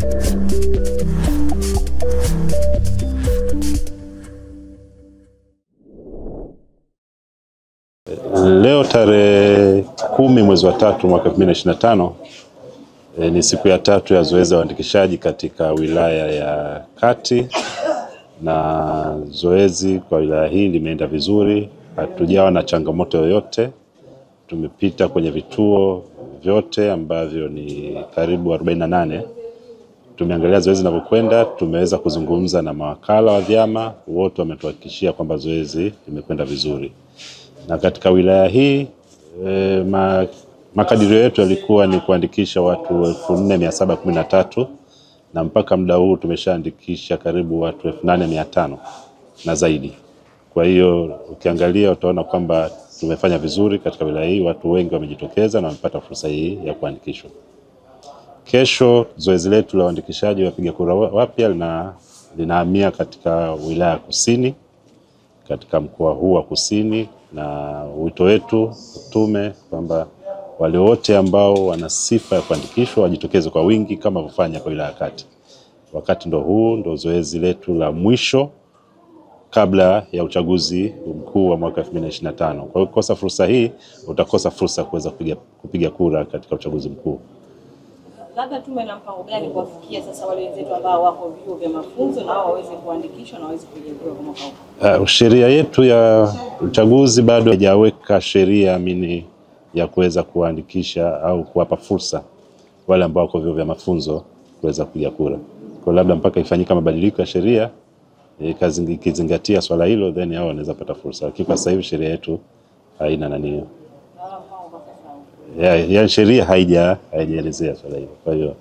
Leo tarehe 10 mwezi wa 3 mwaka 2025 ni siku ya 3 ya zoezi la uandikishaji katika wilaya ya Kati, na zoezi kwa wilaya hii limeenda vizuri, hatujawa na changamoto yoyote. Tumepita kwenye vituo vyote ambavyo ni karibu 48. Tumeangalia zoezi linavyokwenda, tumeweza kuzungumza na mawakala wa vyama, wote wametuhakikishia kwamba zoezi limekwenda vizuri. Na katika wilaya hii makadirio yetu yalikuwa ni kuandikisha watu 4713, na mpaka muda huu tumeshaandikisha karibu watu 8500 na zaidi. Kwa hiyo ukiangalia utaona kwamba tumefanya vizuri katika wilaya hii, watu wengi wamejitokeza na wamepata fursa hii ya kuandikishwa. Kesho zoezi letu la uandikishaji wa wapiga kura wapya linahamia katika wilaya Kusini, katika mkoa huu wa Kusini, na wito wetu tume kwamba wale wote ambao wana sifa ya kuandikishwa wajitokeze kwa wingi kama kufanya kwa wilaya Kati. Wakati ndo zoezi letu la mwisho kabla ya uchaguzi mkuu wa mwaka 2025. Kwa hiyo kukosa fursa hii utakosa fursa kuweza kupiga kura katika uchaguzi mkuu. Labda tume na mpango gani kuwafikia sasa wale wenzetu ambao wako vyuo vya mafunzo na waweze kuandikishwa na waweze kupiga kura kwa mwaka huu? Sheria yetu ya uchaguzi bado haijaweka sheria ya kuweza kuandikisha au kuwapa fursa wale ambao wako vyuo vya mafunzo kuweza kupiga kura. Kwa labda mpaka ifanyika mabadiliko ya sheria ikizingatia swala hilo, then hao wanaweza pata fursa. Lakini kwa sasa hivi sheria yetu haina nani. Ya sheria haijaelezea swala hilo. Kwa hiyo